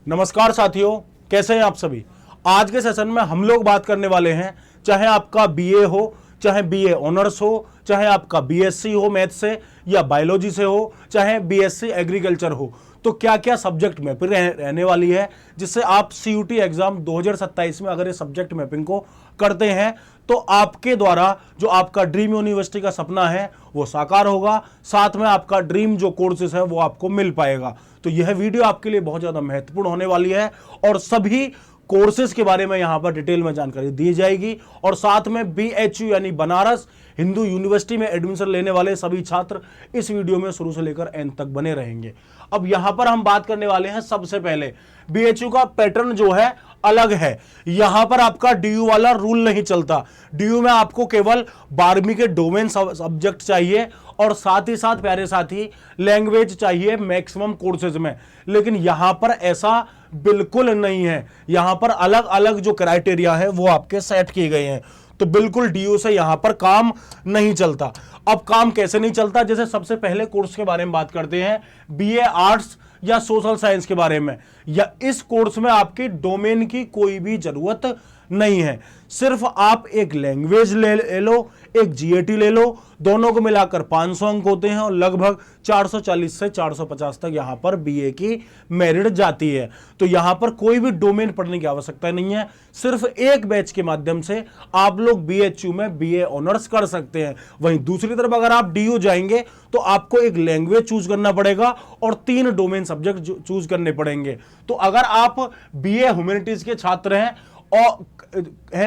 नमस्कार साथियों, कैसे हैं आप सभी। आज के सेशन में हम लोग बात करने वाले हैं, चाहे आपका बीए हो, चाहे बीए ऑनर्स हो, चाहे आपका बीएससी हो मैथ से या बायोलॉजी से हो, चाहे बीएससी एग्रीकल्चर हो, तो क्या क्या सब्जेक्ट मैपिंग रहने वाली है, जिससे आप सीयूटी एग्जाम 2027 में अगर ये सब्जेक्ट मैपिंग को करते हैं तो आपके द्वारा जो आपका ड्रीम यूनिवर्सिटी का सपना है वो साकार होगा, साथ में आपका ड्रीम जो कोर्सेज है वो आपको मिल पाएगा। तो यह वीडियो आपके लिए बहुत ज्यादा महत्वपूर्ण होने वाली है और सभी कोर्सेज के बारे में यहां पर डिटेल में जानकारी दी जाएगी और साथ में बीएचयू यानी बनारस हिंदू यूनिवर्सिटी में एडमिशन लेने वाले सभी छात्र इस वीडियो में शुरू से लेकर एंड तक बने रहेंगे। अब यहां पर हम बात करने वाले हैं, सबसे पहले बीएचयू का पैटर्न जो है अलग है। यहां पर आपका डीयू वाला रूल नहीं चलता। डीयू में आपको केवल 12वीं के डोमेन सब्जेक्ट चाहिए और साथ ही साथ प्यारे साथी लैंग्वेज चाहिए मैक्सिमम कोर्सेज में, लेकिन यहां पर ऐसा बिल्कुल नहीं है। यहां पर अलग अलग जो क्राइटेरिया है वो आपके सेट किए गए हैं, तो बिल्कुल डीयू से यहां पर काम नहीं चलता। अब काम कैसे नहीं चलता, जैसे सबसे पहले कोर्स के बारे में बात करते हैं, बीए आर्ट्स या सोशल साइंस के बारे में। या इस कोर्स में आपकी डोमेन की कोई भी जरूरत नहीं है, सिर्फ आप एक लैंग्वेज ले लो, एक जीएटी ले लो, दोनों को मिलाकर 500 अंक होते हैं और लगभग 440 से 450 तक यहां पर बीए की मेरिट जाती है। तो यहां पर कोई भी डोमेन पढ़ने की आवश्यकता नहीं है, सिर्फ एक बैच के माध्यम से आप लोग बीएचयू में बीए ऑनर्स कर सकते हैं। वहीं दूसरी तरफ अगर आप डीयू जाएंगे तो आपको एक लैंग्वेज चूज करना पड़ेगा और 3 डोमेन सब्जेक्ट चूज करने पड़ेंगे। तो अगर आप बीए ह्यूमैनिटीज के छात्र हैं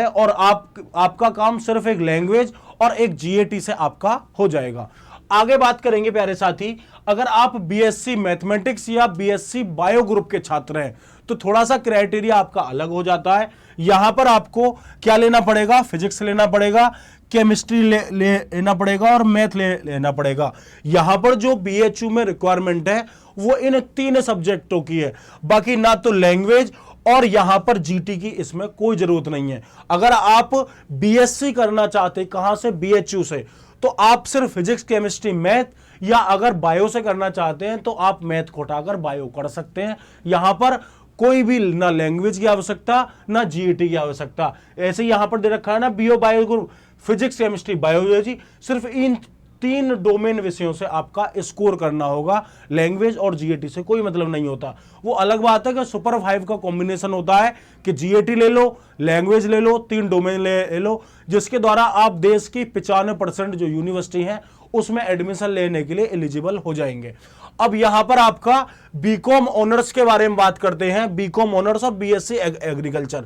और आपका काम सिर्फ एक लैंग्वेज और एक जीएटी से आपका हो जाएगा। आगे बात करेंगे प्यारे साथी, अगर आप बीएससी मैथमेटिक्स या बीएससी बायो ग्रुप के छात्र हैं तो थोड़ा सा क्राइटेरिया आपका अलग हो जाता है। यहां पर आपको क्या लेना पड़ेगा, फिजिक्स लेना पड़ेगा, केमिस्ट्री लेना पड़ेगा और मैथ लेना पड़ेगा। यहां पर जो बीएचयू में रिक्वायरमेंट है वो इन 3 सब्जेक्टों की है, बाकी ना तो लैंग्वेज और यहां पर जीटी की इसमें कोई जरूरत नहीं है। अगर आप बीएससी करना चाहते कहां से, बीएचयू से, तो आप सिर्फ फिजिक्स केमिस्ट्री मैथ, या अगर बायो से करना चाहते हैं तो आप मैथ को हटाकर बायो कर सकते हैं। यहां पर कोई भी ना लैंग्वेज की आवश्यकता ना जीईटी की आवश्यकता। ऐसे यहां पर दे रखा है ना, बीओ bio group, physics chemistry biology, सिर्फ इन 3 डोमेन विषयों से आपका स्कोर करना होगा, लैंग्वेज और जीएटी से कोई मतलब नहीं होता। वो अलग बात है कि सुपर 5 का कॉम्बिनेशन होता है कि जीएटी ले लो, लैंग्वेज ले लो, 3 डोमेन ले लो, जिसके द्वारा आप देश की 95% जो यूनिवर्सिटी है उसमें एडमिशन लेने के लिए एलिजिबल हो जाएंगे। अब यहां पर आपका बीकॉम ऑनर्स के बारे में बात करते हैं, बीकॉम ऑनर्स और बीएससी एग्रीकल्चर।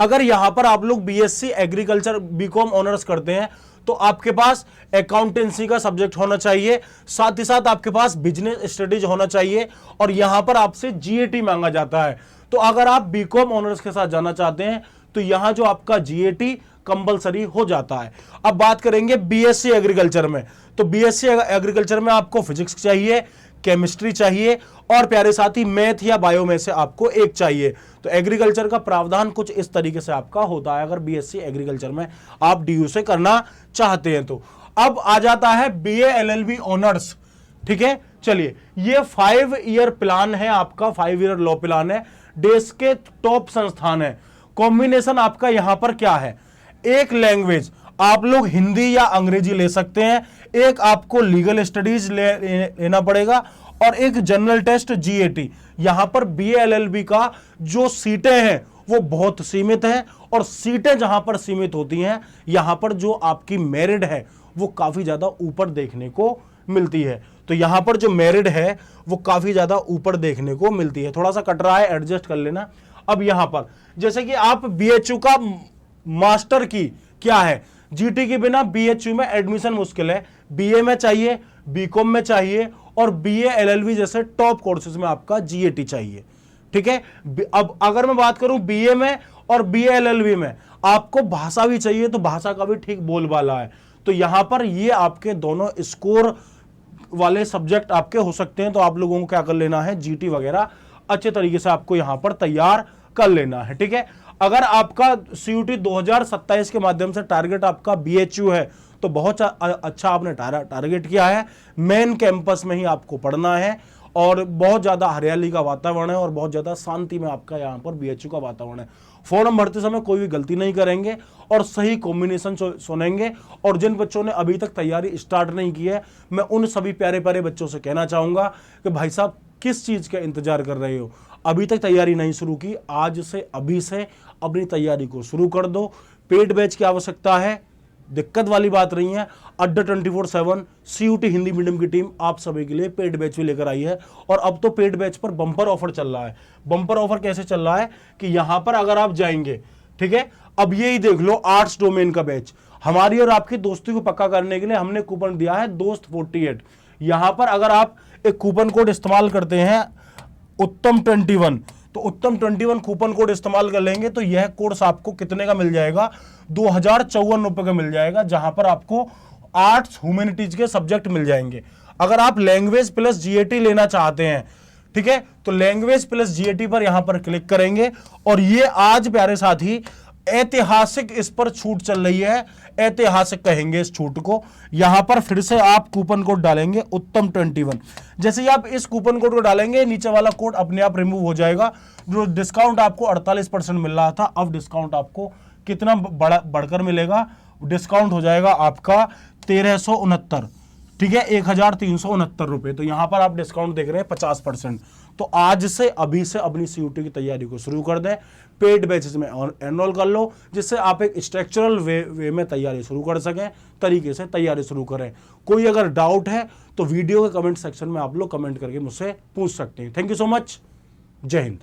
अगर यहां पर आप लोग बीएससी एग्रीकल्चर बीकॉम ऑनर्स करते हैं तो आपके पास अकाउंटेंसी का सब्जेक्ट होना चाहिए, साथ ही साथ आपके पास बिजनेस स्टडीज होना चाहिए और यहां पर आपसे जीएटी मांगा जाता है। तो अगर आप बीकॉम ऑनर्स के साथ जाना चाहते हैं तो यहां जो आपका जीएटी कंपलसरी हो जाता है। अब बात करेंगे बीएससी एग्रीकल्चर में, तो बीएससी एग्रीकल्चर में आपको फिजिक्स चाहिए, केमिस्ट्री चाहिए और प्यारे साथी मैथ या बायो में से आपको एक चाहिए। तो एग्रीकल्चर का प्रावधान कुछ इस तरीके से आपका होता है अगर बीएससी एग्रीकल्चर में आप डीयू से करना चाहते हैं तो। अब आ जाता है बीए एलएलबी ऑनर्स, ठीक है। चलिए, ये 5 ईयर प्लान है आपका, 5 ईयर लॉ प्लान है, देश के टॉप संस्थान है। कॉम्बिनेशन आपका यहां पर क्या है, एक लैंग्वेज आप लोग हिंदी या अंग्रेजी ले सकते हैं, एक आपको लीगल स्टडीज लेना पड़ेगा और एक जनरल टेस्ट जीएटी। यहां पर बीएलएलबी का जो सीटें हैं वो बहुत सीमित है और सीटें जहां पर सीमित होती हैं यहां पर जो आपकी मेरिट है वो काफी ज्यादा ऊपर देखने को मिलती है। तो यहां पर जो मेरिट है वो काफी ज्यादा ऊपर देखने को मिलती है। थोड़ा सा कट रहा है, एडजस्ट कर लेना। अब यहां पर जैसे कि आप बीएचयू का मास्टर की क्या है, जीटी के बिना बीएचयू में एडमिशन मुश्किल है। बीए में चाहिए, बीकॉम में चाहिए और बीए एलएलबी जैसे टॉप कोर्सेज में आपका जीएटी चाहिए, ठीक है। अब अगर मैं बात करूं बीए में और बीए एलएलबी में आपको भाषा भी चाहिए तो भाषा का भी ठीक बोलबाला है। तो यहां पर ये आपके दोनों स्कोर वाले सब्जेक्ट आपके हो सकते हैं। तो आप लोगों को क्या कर लेना है, जीटी वगैरह अच्छे तरीके से आपको यहां पर तैयार कर लेना है, ठीक है। अगर आपका सीयूटी 2027 के माध्यम से टारगेट आपका बीएचयू है तो बहुत अच्छा आपने टारगेट किया है। मेन कैंपस में ही आपको पढ़ना है और बहुत ज़्यादा हरियाली का वातावरण है और बहुत ज़्यादा शांति में आपका यहाँ पर बीएचयू का वातावरण है। फॉर्म भरते समय कोई भी गलती नहीं करेंगे और सही कॉम्बिनेशन सुनेंगे। और जिन बच्चों ने अभी तक तैयारी स्टार्ट नहीं की है, मैं उन सभी प्यारे प्यारे बच्चों से कहना चाहूँगा कि भाई साहब किस चीज़ का इंतजार कर रहे हो, अभी तक तैयारी नहीं शुरू की, आज से अभी से अपनी तैयारी को शुरू कर दो। पेड बैच की आवश्यकता है, दिक्कत वाली बात नहीं है। अड्डा 24/7 CUT हिंदी मीडियम की टीम आप सभी के लिए पेड बैच भी लेकर आई है। और अब तो पेड बैच पर बम्पर ऑफर चल रहा है। बम्पर ऑफर कैसे चल रहा है कि यहां पर अगर आप जाएंगे, ठीक है, अब यही देख लो आर्ट्स डोमेन का बैच, हमारी और आपकी दोस्ती को पक्का करने के लिए हमने कूपन दिया है दोस्त 48। यहां पर अगर आप एक कूपन कोड इस्तेमाल करते हैं उत्तम 21, तो उत्तम 21 कूपन कोड इस्तेमाल कर लेंगे तो यह कोर्स आपको कितने का मिल जाएगा, 2054 रुपए का मिल जाएगा, जहां पर आपको आर्ट्स ह्यूमैनिटीज के सब्जेक्ट मिल जाएंगे। अगर आप लैंग्वेज प्लस जीएटी लेना चाहते हैं, ठीक है, तो लैंग्वेज प्लस जीएटी पर यहां पर क्लिक करेंगे और ये आज प्यारे साथी ऐतिहासिक इस पर छूट चल रही है, ऐतिहासिक कहेंगे इस छूट को। यहां पर फिर से आप कूपन कोड डालेंगे उत्तम 21। जैसे ही आप इस कूपन कोड को डालेंगे नीचे वाला कोड अपने आप रिमूव हो जाएगा। जो डिस्काउंट आपको 48% मिल रहा था, अब डिस्काउंट आपको कितना बढ़कर मिलेगा, डिस्काउंट हो जाएगा आपका 1369, ठीक है, 1369 रुपए। तो यहां पर आप डिस्काउंट देख रहे हैं 50%। तो आज से अभी से अपनी CUT की तैयारी को शुरू कर दें, पेड बैचेस में एनरोल कर लो, जिससे आप एक स्ट्रक्चरल वे में तैयारी शुरू कर सकें, तरीके से तैयारी शुरू करें। कोई अगर डाउट है तो वीडियो के कमेंट सेक्शन में आप लोग कमेंट करके मुझसे पूछ सकते हैं। Thank you so much. जय हिंद।